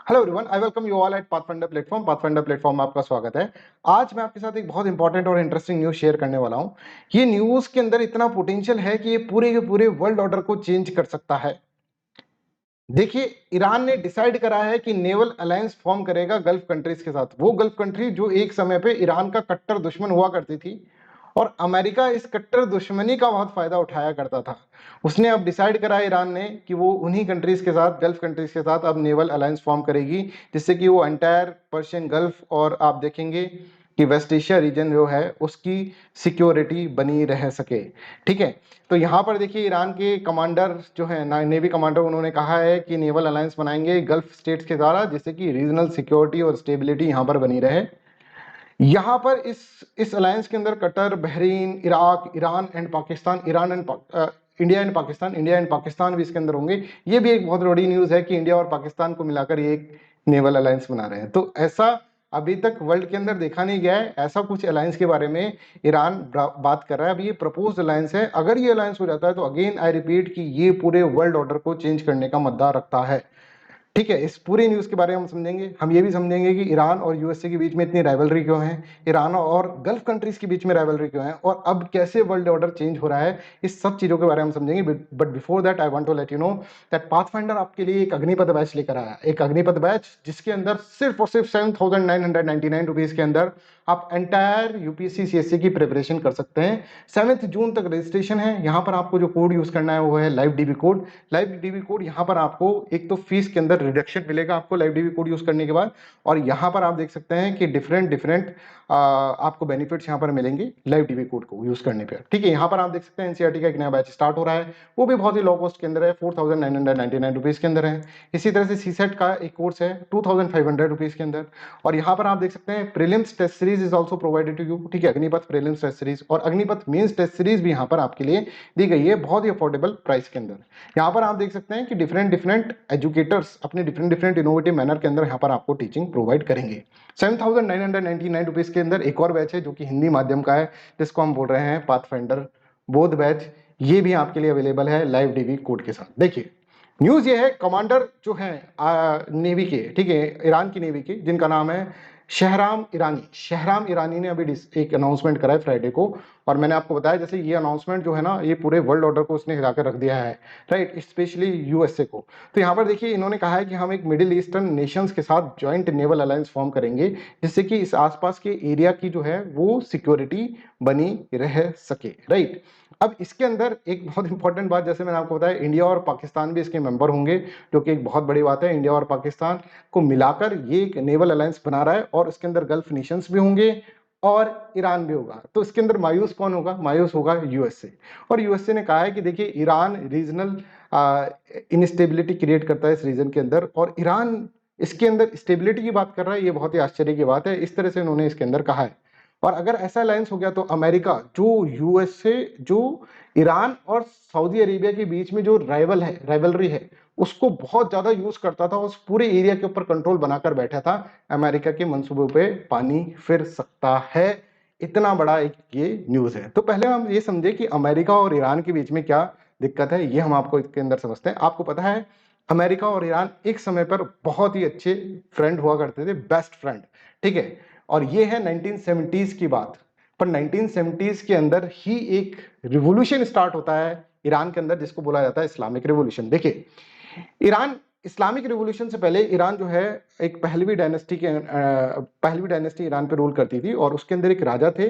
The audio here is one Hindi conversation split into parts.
Hello everyone, I welcome you all at pathfinder platform. Pathfinder platform में आपका स्वागत है। आज मैं आपके साथ एक बहुत इंपॉर्टेंट और इंटरेस्टिंग न्यूज़ शेयर करने वाला हूं। ये न्यूज़ के अंदर इतना पोटेंशियल है कि ये पूरे के पूरे वर्ल्ड ऑर्डर को चेंज कर सकता है। देखिए, ईरान ने डिसाइड करा है कि नेवल अलायंस फॉर्म करेगा गल्फ कंट्रीज के साथ। वो गल्फ कंट्री जो एक समय पे ईरान का कट्टर दुश्मन हुआ करती थी और अमेरिका इस कट्टर दुश्मनी का बहुत फायदा उठाया करता था। उसने अब डिसाइड करा ईरान ने कि वो उन्हीं कंट्रीज के साथ, गल्फ कंट्रीज के साथ अब नेवल अलायंस फॉर्म करेगी, जिससे कि वो एंटायर पर्शियन गल्फ और आप देखेंगे कि वेस्ट एशिया रीजन जो है उसकी सिक्योरिटी बनी रह सके। ठीक है, तो यहाँ पर देखिए ईरान के कमांडर जो है नेवी कमांडर, उन्होंने कहा है कि नेवल अलायंस बनाएंगे गल्फ स्टेट्स के द्वारा, जिससे कि रीजनल सिक्योरिटी और स्टेबिलिटी यहाँ पर बनी रहे। यहाँ पर इस अलायंस के अंदर Qatar, Bahrain, Iraq, Iran and Pakistan, India and Pakistan भी इसके अंदर होंगे। ये भी एक बहुत बड़ी न्यूज़ है कि इंडिया और पाकिस्तान को मिलाकर ये एक नेवल अलायंस बना रहे हैं। तो ऐसा अभी तक वर्ल्ड के अंदर देखा नहीं गया है। ऐसा कुछ अलायंस के बारे में ईरान बात कर रहा है। अभी ये प्रपोज्ड अलायंस है। अगर ये अलायंस हो जाता है तो अगेन आई रिपीट कि ये पूरे वर्ल्ड ऑर्डर को चेंज करने का मुद्दा रखता है। ठीक है, इस पूरी न्यूज़ के बारे में हम समझेंगे। हम ये भी समझेंगे कि ईरान और यूएसए के बीच में इतनी राइवलरी क्यों है, ईरान और गल्फ कंट्रीज के बीच में राइवलरी क्यों है, और अब कैसे वर्ल्ड ऑर्डर चेंज हो रहा है। इस सब चीज़ों के बारे में हम समझेंगे। But before that I want to let you know that Pathfinder आपके लिए एक अग्निपथ बैच लेकर आया। एक अग्निपथ बैच जिसके अंदर सिर्फ और सिर्फ 7,999 रुपीज़ के अंदर आप एंटायर यूपीएससी सीएससी की प्रिपरेशन कर सकते हैं। 7 जून तक रजिस्ट्रेशन है। यहाँ पर आपको जो कोड यूज़ करना है वो है live dB code. Live dB code यहाँ पर आपको एक तो फीस के अंदर रिडक्शन मिलेगा आपको लाइव डीबी कोड यूज करने के बाद, और यहाँ पर आप देख सकते हैं कि डिफरेंट आपको बेनिफिट्स यहाँ पर मिलेंगे लाइव डीबी कोड को यूज करने पर। ठीक है, यहाँ पर आप देख सकते हैं एनसीईआरटी का एक नया बैच स्टार्ट हो रहा है। वो भी बहुत ही लो कॉस्ट के अंदर है, 4,999 रुपीज़ के अंदर है। इसी तरह से सीसेट का एक कोर्स है 2,500 रुपीज़ के अंदर। और यहाँ पर आप देख सकते हैं prelims test series is also provided to you. ठीक है, अग्निपथ प्रीलिम्स टेस्ट सीरीज और अग्निपथ मेंस टेस्ट सीरीज भी यहाँ पर आपके लिए दी गई है बहुत ही अफोर्डेबल प्राइस के अंदर। यहाँ पर आप देख सकते हैं कि डिफरेंट एजुकेटर्स अपने डिफरेंट इनोवेटिव मैनर के अंदर यहाँ पर आपको टीचिंग प्रोवाइड करेंगे। 7,999 रुपीज़ के अंदर एक और बैच है जो कि हिंदी माध्यम का है, जिसको हम बोल रहे हैं पाथफाइंडर बोध बैच। ये भी आपके लिए अवेलेबल है लाइव डीबी कोड के साथ। देखिए, न्यूज़ ये है, कमांडर जो है नेवी के, ठीक है, ईरान की नेवी के, जिनका नाम है शहराम ईरानी ने अभी एक अनाउंसमेंट करा है फ्राइडे को। और मैंने आपको बताया जैसे ये अनाउंसमेंट जो है ना, ये पूरे वर्ल्ड ऑर्डर को उसने हिलाकर रख दिया है, राइट, स्पेशली यूएसए को। तो यहाँ पर देखिए इन्होंने कहा है कि हम एक मिडिल ईस्टर्न नेशंस के साथ जॉइंट नेवल अलायंस फॉर्म करेंगे, जिससे कि इस आसपास के एरिया की जो है वो सिक्योरिटी बनी रह सके, राइट। अब इसके अंदर एक बहुत इंपॉर्टेंट बात, जैसे मैंने आपको बताया, इंडिया और पाकिस्तान भी इसके मेंबर होंगे, जो कि एक बहुत बड़ी बात है। इंडिया और पाकिस्तान को मिलाकर ये एक नेवल अलायंस बना रहा है, और इसके अंदर गल्फ नेशंस भी होंगे और ईरान भी होगा। तो इसके अंदर मायूस कौन होगा? मायूस होगा यूएसए। और यूएसए ने कहा है कि देखिए ईरान रीजनल इनस्टेबिलिटी क्रिएट करता है इस रीजन के अंदर, और ईरान इसके अंदर स्टेबिलिटी की बात कर रहा है। ये बहुत ही आश्चर्य की बात है। इस तरह से उन्होंने इसके अंदर कहा है। और अगर ऐसा अलायंस हो गया तो अमेरिका, जो यूएसए, जो ईरान और सऊदी अरेबिया के बीच में जो राइवलरी है, उसको बहुत ज्यादा यूज करता था, उस पूरे एरिया के ऊपर कंट्रोल बनाकर बैठा था। अमेरिका के मंसूबों पे पानी फिर सकता है। इतना बड़ा एक ये न्यूज है। तो पहले हम ये समझे कि अमेरिका और ईरान के बीच में क्या दिक्कत है, ये हम आपको इसके अंदर समझते हैं। आपको पता है अमेरिका और ईरान एक समय पर बहुत ही अच्छे फ्रेंड हुआ करते थे, बेस्ट फ्रेंड। ठीक है, और ये है 1970s की बात। पर 1970s के अंदर ही एक रिवॉल्यूशन स्टार्ट होता है ईरान के अंदर, जिसको बोला जाता है इस्लामिक रिवॉल्यूशन। देखिए, ईरान इस्लामिक रिवॉल्यूशन से पहले ईरान जो है एक पहलवी डायनेस्टी ईरान पे रूल करती थी, और उसके अंदर एक राजा थे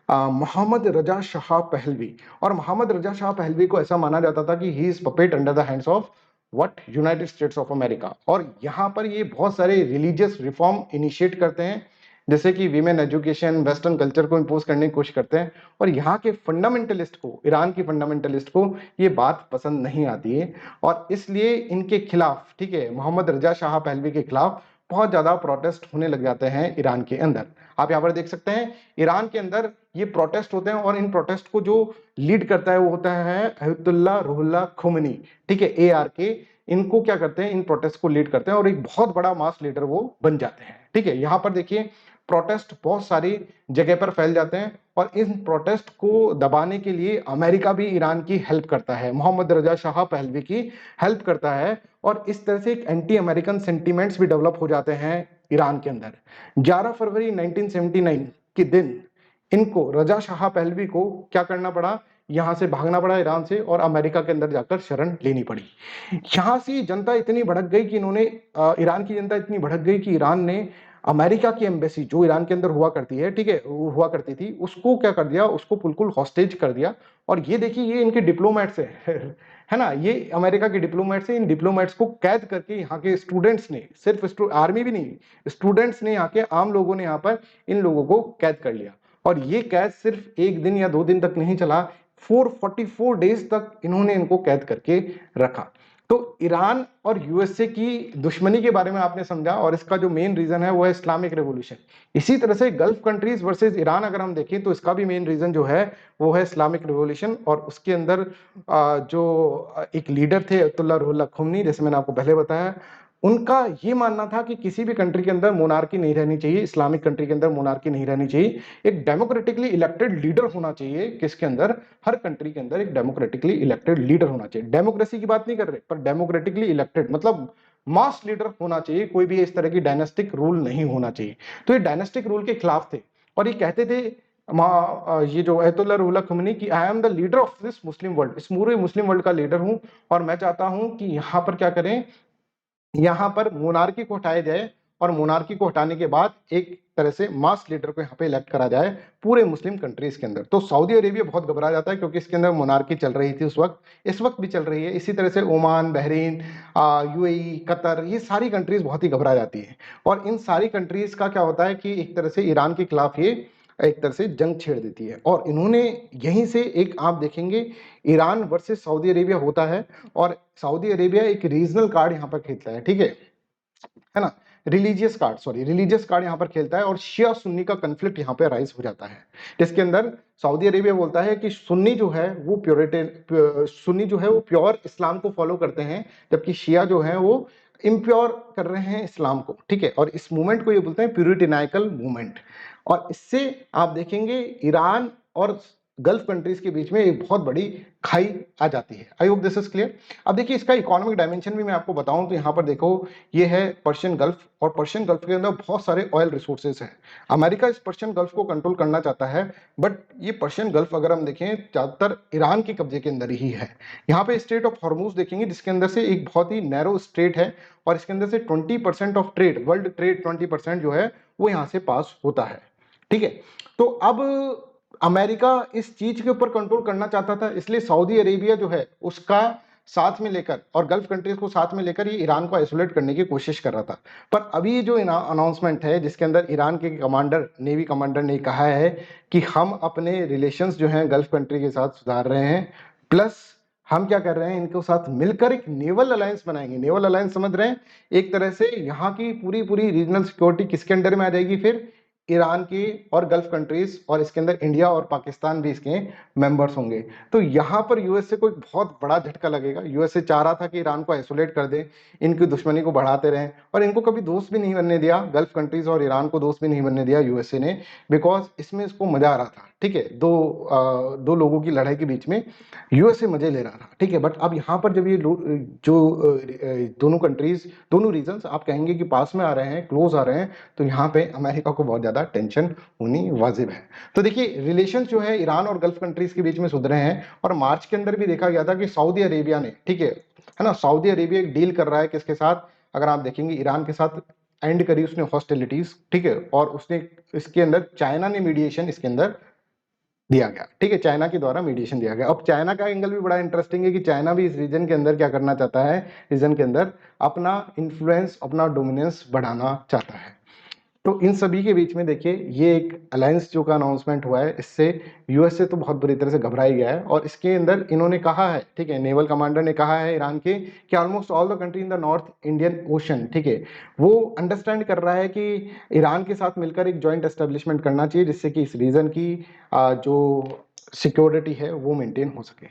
मोहम्मद रजा शाह पहलवी। और मोहम्मद रजा शाह पहलवी को ऐसा माना जाता था कि he is puppet under the hands of what, United states of America. और यहाँ पर ये बहुत सारे रिलीजियस रिफॉर्म इनिशिएट करते हैं, जैसे कि वीमेन एजुकेशन, वेस्टर्न कल्चर को इम्पोज करने की कोशिश करते हैं। और यहाँ के फंडामेंटलिस्ट को, ईरान की फंडामेंटलिस्ट को ये बात पसंद नहीं आती है, और इसलिए इनके खिलाफ, ठीक है, मोहम्मद रजा शाह पहलवी के खिलाफ बहुत ज्यादा प्रोटेस्ट होने लग जाते हैं ईरान के अंदर। आप यहाँ पर देख सकते हैं ईरान के अंदर ये प्रोटेस्ट होते हैं, और इन प्रोटेस्ट को जो लीड करता है वो होता है अयतुल्ला रुहुल्ला खुमनी। ठीक है, ARK। इनको क्या करते हैं, इन प्रोटेस्ट को लीड करते हैं, और एक बहुत बड़ा मास लीडर वो बन जाते हैं। ठीक है, यहाँ पर देखिए प्रोटेस्ट बहुत सारी जगह पर फैल जाते हैं और इन प्रोटेस्ट को दबाने के लिए अमेरिका भी ईरान की हेल्प करता है, मोहम्मद रजा शाह पहलवी की हेल्प करता है और इस तरह से एक एंटी अमेरिकन सेंटीमेंट्स भी डेवलप हो जाते हैं ईरान के अंदर। 11 फरवरी 1979 के दिन इनको, रजा शाह पहलवी को क्या करना पड़ा, यहां से भागना पड़ा ईरान से और अमेरिका के अंदर जाकर शरण लेनी पड़ी। यहां से जनता इतनी भड़क गई कि इन्होंने ईरान की जनता इतनी भड़क गई कि ईरान ने अमेरिका की एम्बेसी जो ईरान के अंदर हुआ करती है, ठीक है, हुआ करती थी, उसको क्या कर दिया, उसको बिल्कुल हॉस्टेज कर दिया। और ये देखिए ये इनके डिप्लोमेट्स है ना, ये अमेरिका के डिप्लोमेट्स हैं, इन डिप्लोमेट्स को कैद करके यहाँ के स्टूडेंट्स ने, सिर्फ आर्मी भी नहीं, स्टूडेंट्स ने, यहाँ के आम लोगों ने यहाँ पर इन लोगों को कैद कर लिया। और ये कैद सिर्फ 1 दिन या 2 दिन तक नहीं चला, 444 डेज तक इन्होंने इनको कैद करके रखा। तो ईरान और यूएसए की दुश्मनी के बारे में आपने समझा और इसका जो मेन रीजन है वो है इस्लामिक रेवोल्यूशन। इसी तरह से गल्फ कंट्रीज वर्सेस ईरान अगर हम देखें तो इसका भी मेन रीजन जो है वो है इस्लामिक रेवोल्यूशन। और उसके अंदर जो एक लीडर थे अयतुल्लाह रुहुल्लाह खुमनी, जैसे मैंने आपको पहले बताया, उनका ये मानना था कि किसी भी कंट्री के अंदर मोनार्की नहीं रहनी चाहिए, इस्लामिक कंट्री के अंदर मोनार्की नहीं रहनी चाहिए, एक डेमोक्रेटिकली इलेक्टेड लीडर होना चाहिए। किसके अंदर, हर कंट्री के अंदर एक डेमोक्रेटिकली इलेक्टेड लीडर होना चाहिए। डेमोक्रेसी की बात नहीं कर रहे, पर डेमोक्रेटिकली इलेक्टेड मतलब मास लीडर होना चाहिए, कोई भी इस तरह की डायनेस्टिक रूल नहीं होना चाहिए। तो ये डायनेस्टिक रूल के खिलाफ थे और ये कहते थे ये जो अयतुल्लाह रुहुल्लाह खुमनी की, I am the leader of this Muslim world, इस पूरे मुस्लिम वर्ल्ड का लीडर हूं और मैं चाहता हूं कि यहां पर क्या करें, यहाँ पर मोनार्की को हटाया जाए और मोनार्की को हटाने के बाद एक तरह से मास लीडर को यहाँ पे इलेक्ट करा जाए पूरे मुस्लिम कंट्रीज के अंदर। तो सऊदी अरेबिया बहुत घबरा जाता है क्योंकि इसके अंदर मोनार्की चल रही थी उस वक्त, इस वक्त भी चल रही है। इसी तरह से ओमान, बहरीन, यूएई, कतर, ये सारी कंट्रीज बहुत ही घबरा जाती है। और इन सारी कंट्रीज का क्या होता है कि एक तरह से ईरान के खिलाफ ये एक तरह से जंग छेड़ देती है। और इन्होंने यहीं से एक, आप देखेंगे, ईरान वर्सेस सऊदी अरेबिया होता है और सऊदी अरेबिया एक रीजनल कार्ड यहाँ पर खेलता है, ठीक है ना, रिलीजियस कार्ड यहाँ पर खेलता है और शिया सुन्नी का कंफ्लिक्ट यहाँ पे राइज हो जाता है। जिसके अंदर सऊदी अरेबिया बोलता है कि सुन्नी जो है वो सुन्नी जो है वो प्योर इस्लाम को फॉलो करते हैं, जबकि शिया जो है वो इम्प्योर कर रहे हैं इस्लाम को, ठीक है। और इस मूवमेंट को ये बोलते हैं प्यूरिटिनाइकल मूवमेंट। और इससे आप देखेंगे ईरान और गल्फ कंट्रीज के बीच में एक बहुत बड़ी खाई आ जाती है। I hope this is clear. अब देखिए इसका इकोनॉमिक डायमेंशन भी मैं आपको बताऊं तो यहाँ पर देखो, ये है पर्शियन गल्फ और पर्शियन गल्फ के अंदर बहुत सारे ऑयल रिसोर्सेज हैं। अमेरिका इस पर्शियन गल्फ को कंट्रोल करना चाहता है, बट ये पर्शियन गल्फ अगर हम देखें ज्यादातर ईरान के कब्जे के अंदर ही है। यहाँ पे स्ट्रेट ऑफ हॉर्मूज देखेंगे जिसके अंदर से एक बहुत ही नैरो स्ट्रेट है और इसके अंदर से 20% ऑफ ट्रेड, वर्ल्ड ट्रेड 20% जो है वो यहाँ से पास होता है, ठीक है। तो अब अमेरिका इस चीज के ऊपर कंट्रोल करना चाहता था, इसलिए सऊदी अरेबिया जो है उसका साथ में लेकर और गल्फ कंट्रीज को साथ में लेकर ये ईरान को आइसोलेट करने की कोशिश कर रहा था। पर अभी जो अनाउंसमेंट है जिसके अंदर ईरान के कमांडर, नेवी कमांडर ने कहा है कि हम अपने रिलेशंस जो हैं गल्फ कंट्री के साथ सुधार रहे हैं, प्लस हम क्या कर रहे हैं, इनके साथ मिलकर एक नेवल अलायंस बनाएंगे। नेवल अलायंस समझ रहे हैं, एक तरह से यहाँ की पूरी पूरी रीजनल सिक्योरिटी किसके अंडर में आ जाएगी, फिर ईरान की और गल्फ कंट्रीज, और इसके अंदर इंडिया और पाकिस्तान भी इसके मेंबर्स होंगे। तो यहाँ पर यूएसए को एक बहुत बड़ा झटका लगेगा। यूएसए चाह रहा था कि ईरान को आइसोलेट कर दे, इनकी दुश्मनी को बढ़ाते रहें, और इनको कभी दोस्त भी नहीं बनने दिया, गल्फ कंट्रीज और ईरान को दोस्त भी नहीं बनने दिया यूएसए ने, बिकॉज इसमें इसको मजा आ रहा था, ठीक है। दो लोगों की लड़ाई के बीच में यूएसए मजे ले रहा था, ठीक है। बट अब यहाँ पर जब ये जो दोनों कंट्रीज, दोनों रीजन्स आप कहेंगे कि पास में आ रहे हैं, क्लोज आ रहे हैं, तो यहाँ पे अमेरिका को बहुत ज्यादा टेंशन होनी वाजिब है। तो देखिए रिलेशन जो है ईरान और गल्फ कंट्रीज के बीच में सुधरे हैं। और मार्च के अंदर भी देखा गया था कि सऊदी अरेबिया ने, ठीक है ना, सऊदी अरेबिया एक डील कर रहा है किसके साथ, अगर आप देखेंगे ईरान के साथ एंड करी उसने हॉस्टिलिटीज, ठीक है। और उसने इसके अंदर चाइना ने मीडिएशन इसके अंदर दिया गया, ठीक है, चाइना के द्वारा मीडिएशन दिया गया। अब चाइना का एंगल भी बड़ा इंटरेस्टिंग है कि चाइना भी इस रीजन के अंदर क्या करना चाहता है, रीजन के अंदर अपना इन्फ्लुएंस, अपना डोमिनेंस बढ़ाना चाहता है। तो इन सभी के बीच में देखिए ये एक अलायंस जो का अनाउंसमेंट हुआ है, इससे यूएसए तो बहुत बुरी तरह से घबरा ही गया है। और इसके अंदर इन्होंने कहा है, ठीक है, नेवल कमांडर ने कहा है ईरान के कि almost all the country in the north Indian ocean, ठीक है, वो अंडरस्टैंड कर रहा है कि ईरान के साथ मिलकर एक जॉइंट एस्टेब्लिशमेंट करना चाहिए जिससे कि इस रीजन की जो सिक्योरिटी है वो मेंटेन हो सके।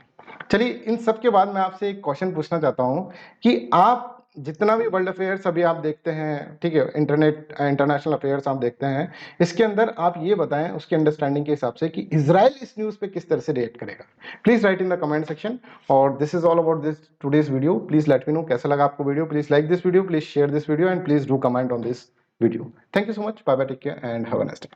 चलिए इन सब के बाद मैं आपसे एक क्वेश्चन पूछना चाहता हूं कि आप जितना भी वर्ल्ड अफेयर्स अभी आप देखते हैं, ठीक है, इंटरनेशनल अफेयर्स आप देखते हैं, इसके अंदर आप ये बताएं उसकी अंडरस्टैंडिंग के हिसाब से कि इजराइल इस न्यूज पे किस तरह से रिएक्ट करेगा। Please write in the comment section. और this is all about this today's video. Please let me know कैसा लगा आपको वीडियो। Please like this video, please share this video and please do comment on this video. Thank you so much, bye bye, take care and have a nice day.